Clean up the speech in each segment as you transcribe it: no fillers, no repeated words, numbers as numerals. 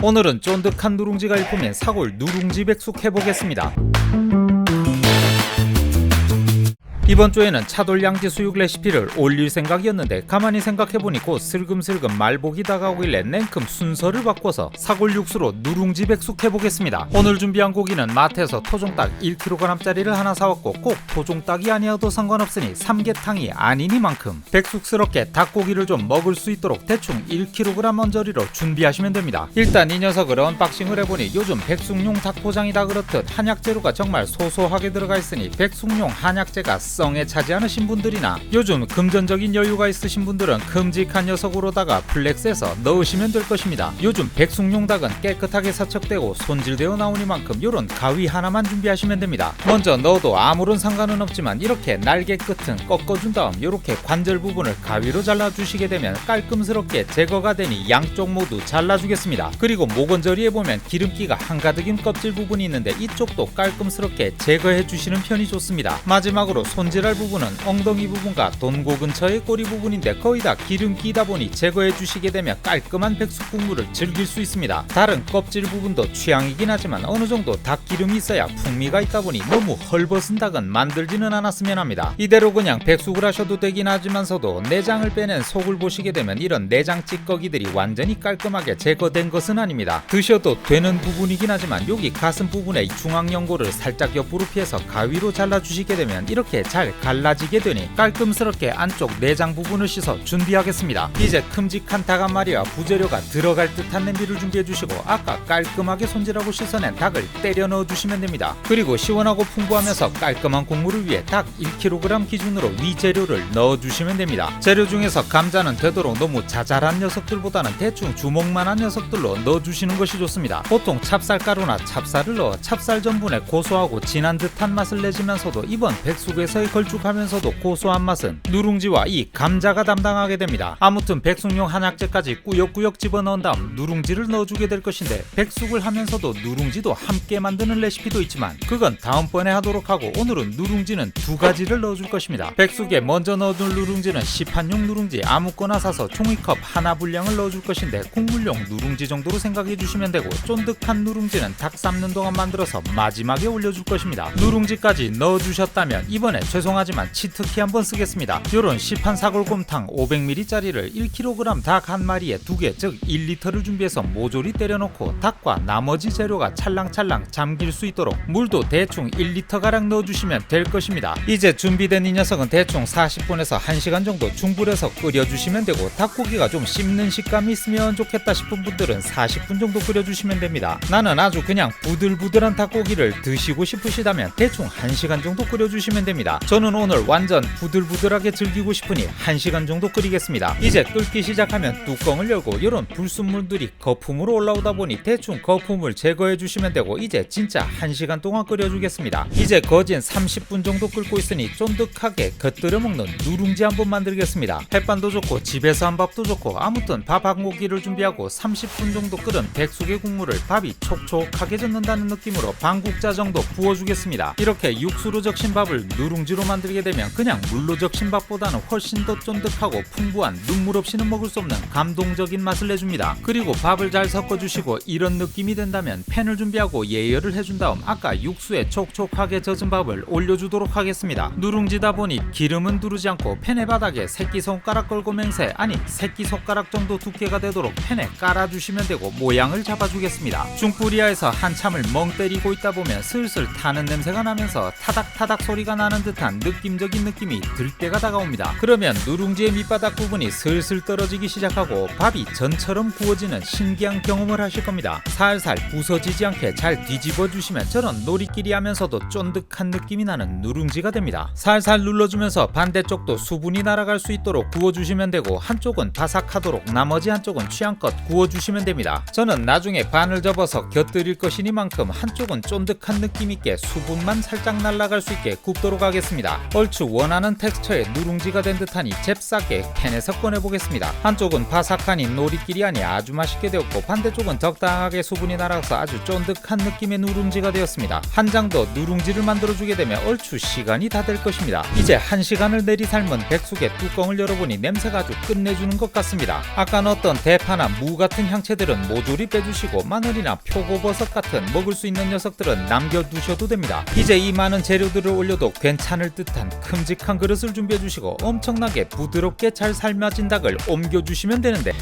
오늘은 쫀득한 누룽지가 일품인 사골 누룽지 백숙 해보겠습니다. 이번 주에는 차돌 양지 수육 레시피를 올릴 생각이었는데 가만히 생각해보니 곧 슬금슬금 말복이 다가오길래 냉큼 순서를 바꿔서 사골 육수로 누룽지 백숙 해보겠습니다. 오늘 준비한 고기는 마트에서 토종닭 1kg짜리를 하나 사왔고 꼭 토종닭이 아니어도 상관없으니 삼계탕이 아니니만큼 백숙스럽게 닭고기를 좀 먹을 수 있도록 대충 1kg 언저리로 준비하시면 됩니다. 일단 이 녀석을 언박싱을 해보니 요즘 백숙용 닭 포장이다 그렇듯 한약 재료가 정말 소소하게 들어가 있으니 백숙용 한약재가 성에 차지 않으신 분들이나 요즘 금전적인 여유가 있으신 분들은 큼직한 녀석으로다가 플렉스해서 넣으시면 될 것입니다. 요즘 백숙용 닭은 깨끗하게 세척되고 손질되어 나오니만큼 요런 가위 하나만 준비하시면 됩니다. 먼저 넣어도 아무런 상관은 없지만 이렇게 날개 끝은 꺾어준 다음 요렇게 관절 부분을 가위로 잘라주시게 되면 깔끔스럽게 제거가 되니 양쪽 모두 잘라주겠습니다. 그리고 목원저리에 보면 기름기가 한가득인 껍질 부분이 있는데 이쪽도 깔끔스럽게 제거해 주시는 편이 좋습니다. 마지막으로 손질할 부분은 엉덩이 부분과 돈고 근처의 꼬리 부분인데 거의 다 기름기다 보니 제거해 주시게 되면 깔끔한 백숙 국물을 즐길 수 있습니다. 다른 껍질 부분도 취향이긴 하지만 어느 정도 닭 기름이 있어야 풍미가 있다 보니 너무 헐벗은 닭은 만들지는 않았으면 합니다. 이대로 그냥 백숙을 하셔도 되긴 하지만서도 내장을 빼낸 속을 보시게 되면 이런 내장 찌꺼기들이 완전히 깔끔하게 제거된 것은 아닙니다. 드셔도 되는 부분이긴 하지만 여기 가슴 부분의 중앙연골을 살짝 옆으로 피해서 가위로 잘라주시게 되면 이렇게 잘 갈라지게 되니 깔끔스럽게 안쪽 내장 부분을 씻어 준비하겠습니다. 이제 큼직한 닭 한 마리와 부재료가 들어갈 듯한 냄비를 준비해 주시고 아까 깔끔하게 손질하고 씻어낸 닭을 때려 넣어 주시면 됩니다. 그리고 시원하고 풍부하면서 깔끔한 국물을 위해 닭 1kg 기준으로 위재료를 넣어 주시면 됩니다. 재료 중에서 감자는 되도록 너무 자잘한 녀석들보다는 대충 주먹만한 녀석들로 넣어 주시는 것이 좋습니다. 보통 찹쌀가루나 찹쌀을 넣어 찹쌀 전분에 고소하고 진한 듯한 맛을 내지면서도 이번 백숙에서의 걸쭉하면서도 고소한 맛은 누룽지와 이 감자가 담당하게 됩니다. 아무튼 백숙용 한약재까지 꾸역꾸역 집어넣은 다음 누룽지를 넣어주게 될 것인데 백숙을 하면서도 누룽지도 함께 만드는 레시피도 있지만 그건 다음번에 하도록 하고 오늘은 누룽지는 두 가지를 넣어줄 것입니다. 백숙에 먼저 넣어둔 누룽지는 시판용 누룽지 아무거나 사서 종이컵 하나 분량을 넣어줄 것인데 국물용 누룽지 정도로 생각해 주시면 되고 쫀득한 누룽지는 닭 삶는 동안 만들어서 마지막에 올려줄 것입니다. 누룽지까지 넣어주셨다면 이번에 죄송하지만 치트키 한번 쓰겠습니다. 요런 시판 사골곰탕 500ml짜리를 1kg 닭 한 마리에 2개 즉 1리터를 준비해서 모조리 때려놓고 닭과 나머지 재료가 찰랑찰랑 잠길 수 있도록 물도 대충 1리터가량 넣어주시면 될 것입니다. 이제 준비된 이 녀석은 대충 40분에서 1시간 정도 중불에서 끓여주시면 되고 닭고기가 좀 씹는 식감이 있으면 좋겠다 싶은 분들은 40분 정도 끓여주시면 됩니다. 나는 아주 그냥 부들부들한 닭고기를 드시고 싶으시다면 대충 1시간 정도 끓여주시면 됩니다. 저는 오늘 완전 부들부들하게 즐기고 싶으니 1시간 정도 끓이겠습니다. 이제 끓기 시작하면 뚜껑을 열고 이런 불순물들이 거품으로 올라오다 보니 대충 거품을 제거해 주시면 되고 이제 진짜 1시간 동안 끓여주겠습니다. 이제 거진 30분 정도 끓고 있으니 쫀득하게 곁들여 먹는 누룽지 한번 만들겠습니다. 햇반도 좋고 집에서 한 밥도 좋고 아무튼 밥 한 고기를 준비하고 30분 정도 끓은 백숙의 국물을 밥이 촉촉하게 젖는다는 느낌으로 반국자 정도 부어주겠습니다. 이렇게 육수로 적신 밥을 누룽지로 만들게 되면 그냥 물로 적신 밥보다는 훨씬 더 쫀득하고 풍부한 눈물 없이는 먹을 수 없는 감동적인 맛을 내줍니다. 그리고 밥을 잘 섞어주시고 이런 느낌이 된다면 팬을 준비하고 예열을 해준 다음 아까 육수에 촉촉하게 젖은 밥을 올려주도록 하겠습니다. 누룽지다 보니 기름은 두르지 않고 팬의 바닥에 새끼손가락 걸고 맹세 아니 새끼손가락 정도 두께가 되도록 팬에 깔아주시면 되고 모양을 잡아주겠습니다. 중불이하에서 한참을 멍 때리고 있다 보면 슬슬 타는 냄새가 나면서 타닥타닥 소리가 나는 듯한 느낌적인 느낌이 들 때가 다가옵니다. 그러면 누룽지의 밑바닥 부분이 슬슬 떨어지기 시작하고 밥이 전처럼 구워지는 신기한 경험을 하실 겁니다. 살살 부서지지 않게 잘 뒤집어 주시면 저런 노리끼리 하면서도 쫀득한 느낌이 나는 누룽지가 됩니다. 살살 눌러주면서 반대쪽도 수분이 날아갈 수 있도록 구워주시면 되고 한쪽은 바삭하도록 나머지 한쪽은 취향껏 구워주시면 됩니다. 저는 나중에 반을 접어서 곁들일 것이니만큼 한쪽은 쫀득한 느낌 있게 수분만 살짝 날아갈 수 있게 굽도록 하겠습니다. 있습니다. 얼추 원하는 텍스처의 누룽지가 된 듯하니 잽싸게 캔에서 꺼내보겠습니다. 한쪽은 바삭하니 노리끼리하니 아주 맛있게 되었고, 반대쪽은 적당하게 수분이 날아서 아주 쫀득한 느낌의 누룽지가 되었습니다. 한 장 더 누룽지를 만들어주게 되면 얼추 시간이 다 될 것입니다. 이제 1시간을 내리삶은 백숙의 뚜껑을 열어보니 냄새가 아주 끝내주는 것 같습니다. 아까 넣었던 대파나 무 같은 향채들은 모조리 빼주시고, 마늘이나 표고버섯 같은 먹을 수 있는 녀석들은 남겨두셔도 됩니다. 이제 이 많은 재료들을 올려도 괜찮을 듯한 큼직한 그릇을 준비해주시고, 엄청나게 부드럽게 잘 삶아진 닭을 옮겨주시면 되는데,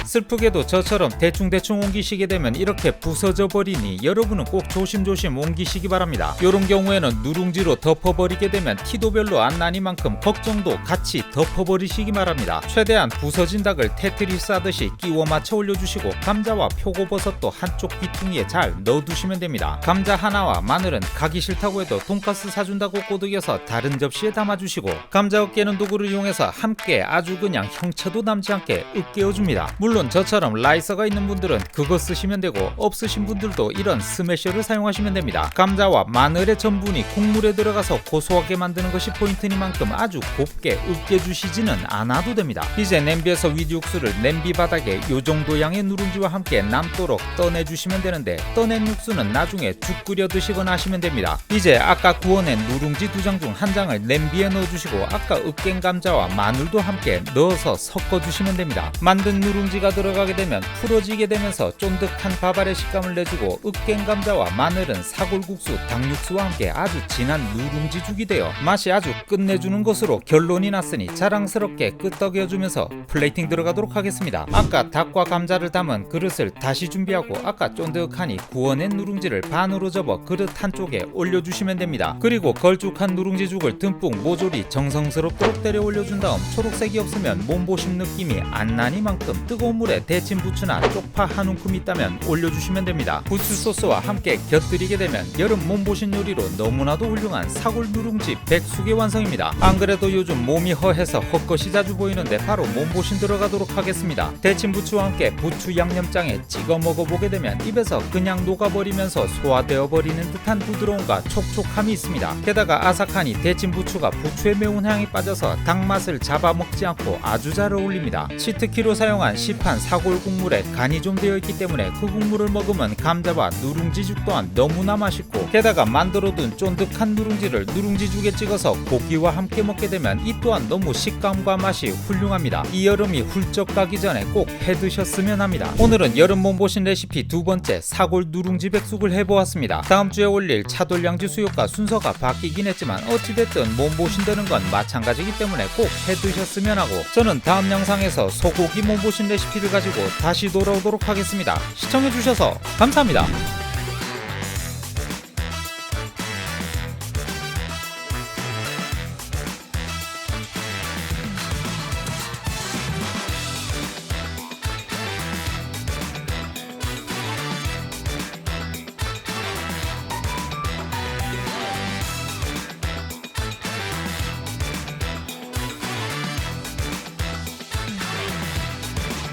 슬프게도 저처럼 대충대충 옮기시게 되면 이렇게 부서져 버리니 여러분은 꼭 조심조심 옮기시기 바랍니다. 이런 경우에는 누룽지로 덮어버리게 되면 티도 별로 안 나니만큼 걱정도 같이 덮어버리시기 바랍니다. 최대한 부서진 닭을 테트리스 하듯이 끼워 맞춰 올려주시고, 감자와 표고버섯도 한쪽 귀퉁이에 잘 넣어두시면 됩니다. 감자 하나와 마늘은 가기 싫다고 해도 돈가스 사준다고 꼬드겨서 다른 접시에 담아주시고, 감자 으깨는 도구를 이용해서 함께 아주 그냥 형체도 남지 않게 으깨어줍니다. 물론 저처럼 라이서가 있는 분들은 그거 쓰시면 되고, 없으신 분들도 이런 스매셔를 사용하시면 됩니다. 감자와 마늘의 전분이 국물에 들어가서 고소하게 만드는 것이 포인트니만큼 아주 곱게 으깨주시지는 않아도 됩니다. 이제 냄비에서 윗육수를 냄비 바닥에 요정도 양의 누룽지와 함께 남도록 떠내주시면 되는데, 떠낸 육수는 나중에 죽 끓여 드시거나 하시면 됩니다. 이제 아까 구워낸 누룽지 2장 중 1장을 냄비에 넣어주시고, 아까 으깬 감자와 마늘도 함께 넣어서 섞어주시면 됩니다. 만든 누룽지가 들어가게 되면 풀어지게 되면서 쫀득한 밥알의 식감을 내주고, 으깬 감자와 마늘은 사골국수, 닭육수와 함께 아주 진한 누룽지죽이 되어 맛이 아주 끝내주는 것으로 결론이 났으니 자랑스럽게 끄떡여주면서 플레이팅 들어가도록 하겠습니다. 아까 닭과 감자를 담은 그릇을 다시 준비하고, 아까 쫀득하니 구워낸 누룽지를 반으로 접어 그릇 한쪽에 올려주시면 됩니다. 그리고 걸쭉한 누룽지죽을 듬뿍 모조리 정성스럽도록 때려 올려준 다음, 초록색이 없으면 몸보심 느낌이 안 나니만큼 뜨거운 물에 데친 부추나 쪽파 한 움큼 있다면 올려주시면 됩니다. 부추 소스와 함께 곁들이게 되면 여름 몸보신 요리로 너무나도 훌륭한 사골 누룽지 백숙의 완성입니다. 안 그래도 요즘 몸이 허해서 헛것이 자주 보이는데 바로 몸보신 들어가도록 하겠습니다. 데친 부추와 함께 부추 양념장에 찍어 먹어보게 되면 입에서 그냥 녹아버리면서 소화되어 버리는 듯한 부드러움과 촉촉함이 있습니다. 게다가 아삭하니 데친 부추가 부추의 매운 향이 빠져서 닭 맛을 잡아먹지 않고 아주 잘 어울립니다. 치트키로 사용한 시판 사골 국물에 간이 좀 되어 있기 때문에 그 국물을 먹으면 감자와 누룽지죽 또한 너무나 맛있고, 게다가 만들어둔 쫀득한 누룽지를 누룽지죽에 찍어서 고기와 함께 먹게 되면 이 또한 너무 식감과 맛이 훌륭합니다. 이 여름이 훌쩍 가기 전에 꼭 해드셨으면 합니다. 오늘은 여름 몸보신 레시피 2번째 사골 누룽지 백숙을 해보았습니다. 다음주에 올릴 차돌량지 수육과 순서가 바뀌긴 했지만 어찌됐든 몸보신 되는 건 마찬가지이기 때문에 꼭 해드셨으면 하고, 저는 다음 영상에서 소고기 몸보신 레시피를 가지고 다시 돌아오도록 하겠습니다. 시청해주셔서 감사합니다.